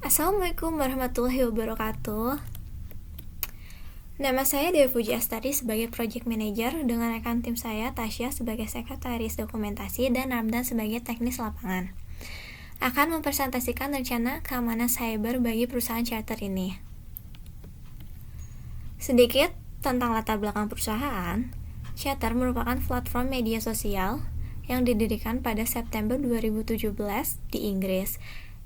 Assalamualaikum warahmatullahi wabarakatuh. Nama saya Dewi Puji Astari sebagai Project Manager dengan rekan tim saya Tasya sebagai Sekretaris Dokumentasi dan Ramdan sebagai Teknis Lapangan. Akan mempresentasikan rencana keamanan cyber bagi perusahaan charter ini. Sedikit tentang latar belakang perusahaan. Charter merupakan platform media sosial yang didirikan pada September 2017 di Inggris,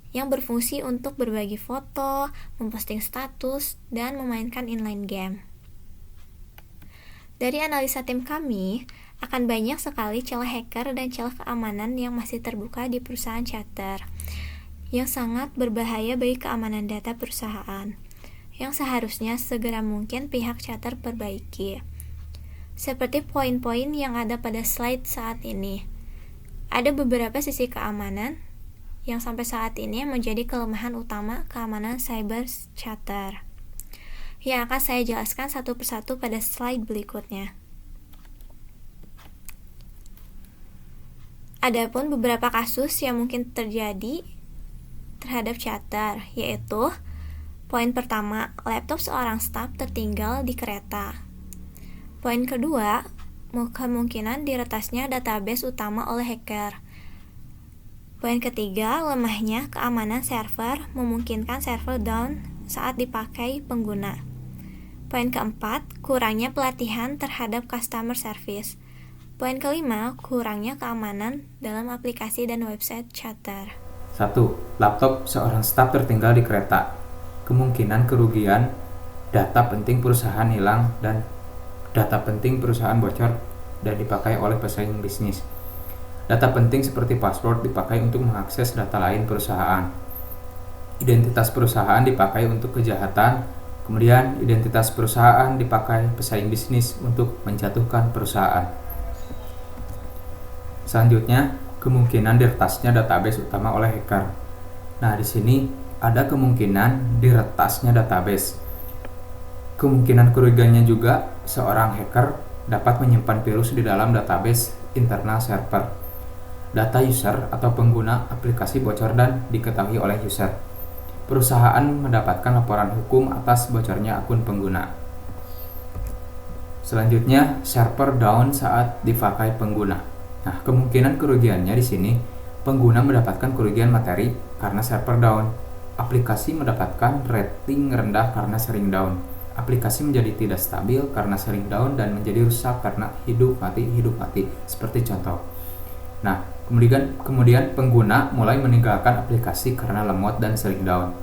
yang berfungsi untuk berbagi foto, memposting status, dan memainkan inline game. Dari analisa tim kami, akan banyak sekali celah hacker dan celah keamanan yang masih terbuka di perusahaan charter, yang sangat berbahaya bagi keamanan data perusahaan, yang seharusnya segera mungkin pihak charter perbaiki. Seperti poin-poin yang ada pada slide saat ini, ada beberapa sisi keamanan yang sampai saat ini menjadi kelemahan utama keamanan cyber charter, yang akan saya jelaskan satu persatu pada slide berikutnya. Adapun beberapa kasus yang mungkin terjadi terhadap charter, yaitu poin pertama, laptop seorang staf tertinggal di kereta. Poin kedua, kemungkinan diretasnya database utama oleh hacker. Poin ketiga, lemahnya keamanan server memungkinkan server down saat dipakai pengguna. Poin keempat, kurangnya pelatihan terhadap customer service. Poin kelima, kurangnya keamanan dalam aplikasi dan website charter. 1. Laptop seorang staf tertinggal di kereta. Kemungkinan kerugian, data penting perusahaan hilang, dan data penting perusahaan bocor dan dipakai oleh pesaing bisnis. Data penting seperti password dipakai untuk mengakses data lain perusahaan. Identitas perusahaan dipakai untuk kejahatan, kemudian identitas perusahaan dipakai pesaing bisnis untuk menjatuhkan perusahaan. Selanjutnya, kemungkinan diretasnya database utama oleh hacker. Nah, di sini ada kemungkinan diretasnya database. Kemungkinan kerugiannya juga seorang hacker dapat menyimpan virus di dalam database internal server. Data user atau pengguna aplikasi bocor dan diketahui oleh user. Perusahaan mendapatkan laporan hukum atas bocornya akun pengguna. Selanjutnya, server down saat dipakai pengguna. Nah, kemungkinan kerugiannya di sini, pengguna mendapatkan kerugian materi karena server down. Aplikasi mendapatkan rating rendah karena sering down. Aplikasi menjadi tidak stabil karena sering down dan menjadi rusak karena hidup mati, seperti contoh. Nah, kemudian pengguna mulai meninggalkan aplikasi karena lemot dan sering down.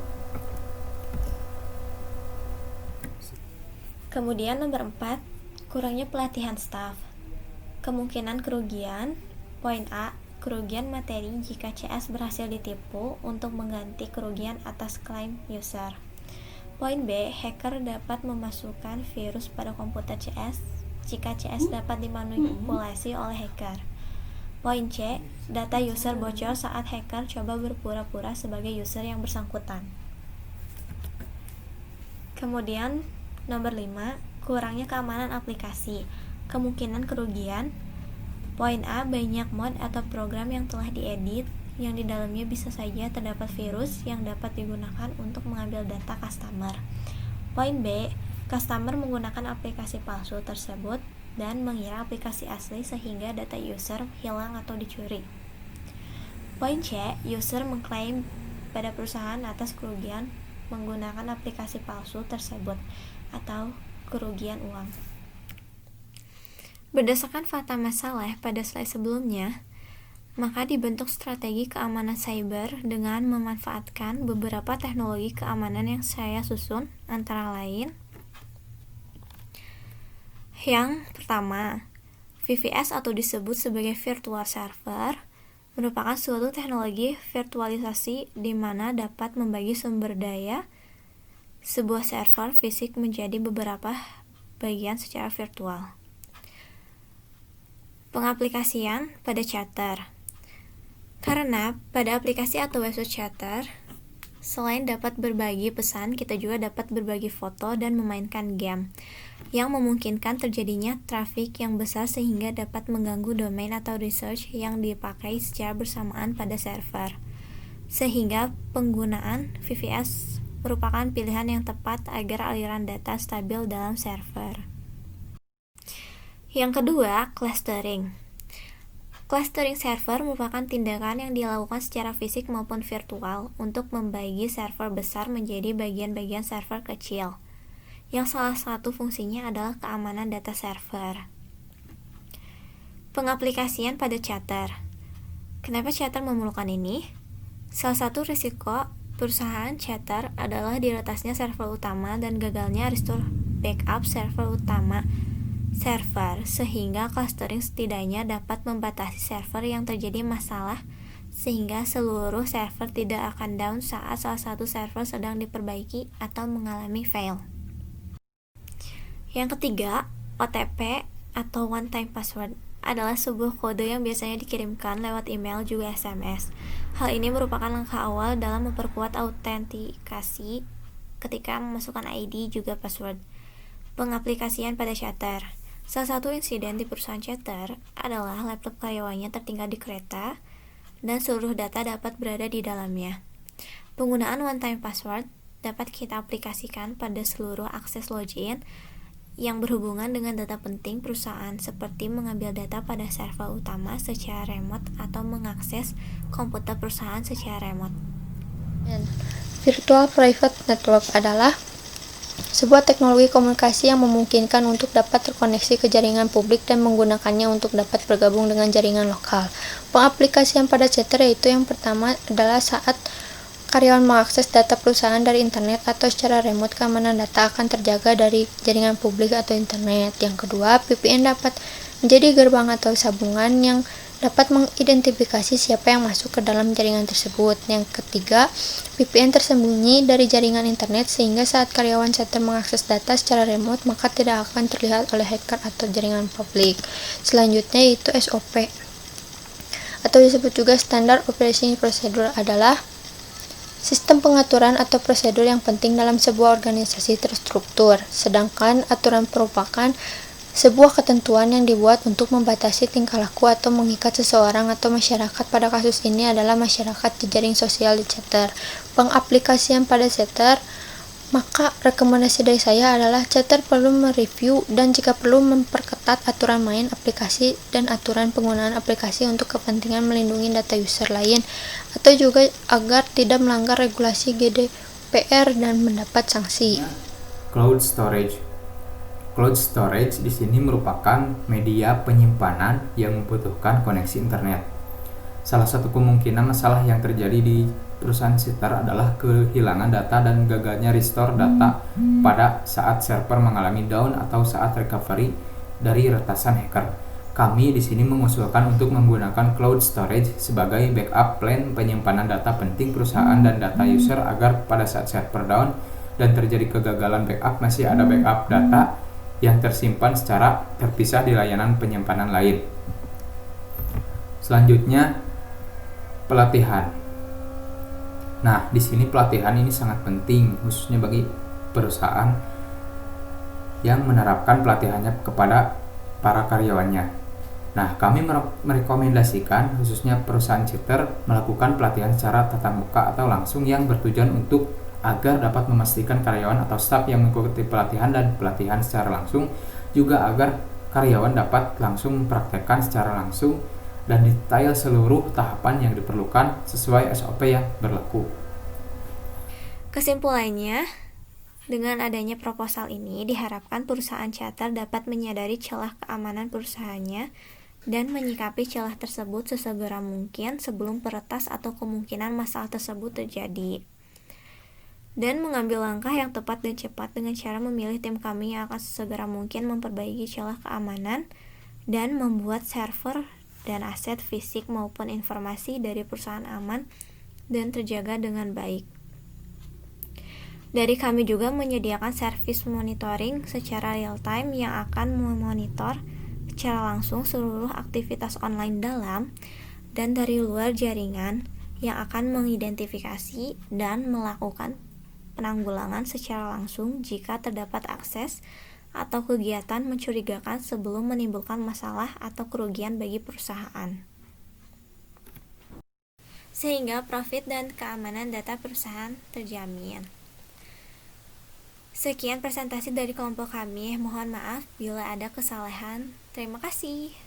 Kemudian nomor 4, kurangnya pelatihan staff. Kemungkinan kerugian. Poin A, kerugian materi jika CS berhasil ditipu untuk mengganti kerugian atas klaim user. Poin B, hacker dapat memasukkan virus pada komputer CS jika CS dapat dimanipulasi oleh hacker. Poin C, data user bocor saat hacker coba berpura-pura sebagai user yang bersangkutan. Kemudian nomor 5, kurangnya keamanan aplikasi. Kemungkinan kerugian. Poin A, banyak mod atau program yang telah diedit yang di dalamnya bisa saja terdapat virus yang dapat digunakan untuk mengambil data customer. Poin B, customer menggunakan aplikasi palsu tersebut dan mengira aplikasi asli sehingga data user hilang atau dicuri. Poin C, user mengklaim pada perusahaan atas kerugian menggunakan aplikasi palsu tersebut atau kerugian uang. Berdasarkan fakta masalah pada slide sebelumnya, maka dibentuk strategi keamanan cyber dengan memanfaatkan beberapa teknologi keamanan yang saya susun, antara lain yang pertama, VVS atau disebut sebagai virtual server merupakan suatu teknologi virtualisasi di mana dapat membagi sumber daya sebuah server fisik menjadi beberapa bagian secara virtual. Pengaplikasian pada charter. Karena pada aplikasi atau website charter, selain dapat berbagi pesan, kita juga dapat berbagi foto dan memainkan game, yang memungkinkan terjadinya traffic yang besar sehingga dapat mengganggu domain atau research yang dipakai secara bersamaan pada server. sehingga penggunaan VPS merupakan pilihan yang tepat agar aliran data stabil dalam server. Yang kedua, clustering. Clustering server merupakan tindakan yang dilakukan secara fisik maupun virtual untuk membagi server besar menjadi bagian-bagian server kecil, yang salah satu fungsinya adalah keamanan data server. Pengaplikasian pada Chatter. Kenapa Chatter memerlukan ini? Salah satu risiko perusahaan Chatter adalah diretasnya server utama dan gagalnya restore backup server utama server, sehingga clustering setidaknya dapat membatasi server yang terjadi masalah sehingga seluruh server tidak akan down saat salah satu server sedang diperbaiki atau mengalami fail. Yang ketiga, OTP atau one time password adalah sebuah kode yang biasanya dikirimkan lewat email juga SMS. Hal ini merupakan langkah awal dalam memperkuat autentikasi ketika memasukkan ID juga password. Pengaplikasian pada Chatter. Salah satu insiden di perusahaan Chatter adalah laptop karyawannya tertinggal di kereta dan seluruh data dapat berada di dalamnya. Penggunaan one time password dapat kita aplikasikan pada seluruh akses login yang berhubungan dengan data penting perusahaan, seperti mengambil data pada server utama secara remote atau mengakses komputer perusahaan secara remote. Virtual Private Network adalah sebuah teknologi komunikasi yang memungkinkan untuk dapat terkoneksi ke jaringan publik dan menggunakannya untuk dapat bergabung dengan jaringan lokal. Pengaplikasian pada Chatter yaitu yang pertama adalah saat karyawan mengakses data perusahaan dari internet atau secara remote, keamanan data akan terjaga dari jaringan publik atau internet. Yang kedua, VPN dapat menjadi gerbang atau sambungan yang dapat mengidentifikasi siapa yang masuk ke dalam jaringan tersebut. Yang ketiga, VPN tersembunyi dari jaringan internet sehingga saat karyawan Chatter mengakses data secara remote maka tidak akan terlihat oleh hacker atau jaringan publik. Selanjutnya yaitu SOP atau disebut juga Standard Operating Procedure adalah sistem pengaturan atau prosedur yang penting dalam sebuah organisasi terstruktur, sedangkan aturan merupakan sebuah ketentuan yang dibuat untuk membatasi tingkah laku atau mengikat seseorang atau masyarakat. Pada kasus ini adalah masyarakat jejaring sosial di Chatter. Pengaplikasian pada Chatter, maka rekomendasi dari saya adalah Chatter perlu mereview dan jika perlu memperketat aturan main aplikasi dan aturan penggunaan aplikasi untuk kepentingan melindungi data user lain, atau juga agar tidak melanggar regulasi GDPR dan mendapat sanksi. Cloud storage. Cloud storage di sini merupakan media penyimpanan yang membutuhkan koneksi internet. Salah satu kemungkinan masalah yang terjadi di perusahaan Chatter adalah kehilangan data dan gagalnya restore data pada saat server mengalami down atau saat recovery dari retasan hacker. Kami di sini mengusulkan untuk menggunakan cloud storage sebagai backup plan penyimpanan data penting perusahaan dan data user agar pada saat server down dan terjadi kegagalan backup masih ada backup data yang tersimpan secara terpisah di layanan penyimpanan lain. Selanjutnya, pelatihan. Nah, di sini pelatihan ini sangat penting khususnya bagi perusahaan yang menerapkan pelatihannya kepada para karyawannya. Nah, kami merekomendasikan khususnya perusahaan Chatter melakukan pelatihan secara tatap muka atau langsung yang bertujuan untuk agar dapat memastikan karyawan atau staf yang mengikuti pelatihan dan pelatihan secara langsung juga agar karyawan dapat langsung mempraktekkan secara langsung dan detail seluruh tahapan yang diperlukan sesuai SOP yang berlaku. Kesimpulannya, dengan adanya proposal ini diharapkan perusahaan Chatter dapat menyadari celah keamanan perusahaannya dan menyikapi celah tersebut sesegera mungkin sebelum peretas atau kemungkinan masalah tersebut terjadi, dan mengambil langkah yang tepat dan cepat dengan cara memilih tim kami yang akan sesegera mungkin memperbaiki celah keamanan dan membuat server dan aset fisik maupun informasi dari perusahaan aman dan terjaga dengan baik. Dari kami juga menyediakan servis monitoring secara real time yang akan memonitor secara langsung seluruh aktivitas online dalam dan dari luar jaringan yang akan mengidentifikasi dan melakukan penanggulangan secara langsung jika terdapat akses atau kegiatan mencurigakan sebelum menimbulkan masalah atau kerugian bagi perusahaan. sehingga profit dan keamanan data perusahaan terjamin. Sekian presentasi dari kelompok kami. Mohon maaf bila ada kesalahan. Terima kasih.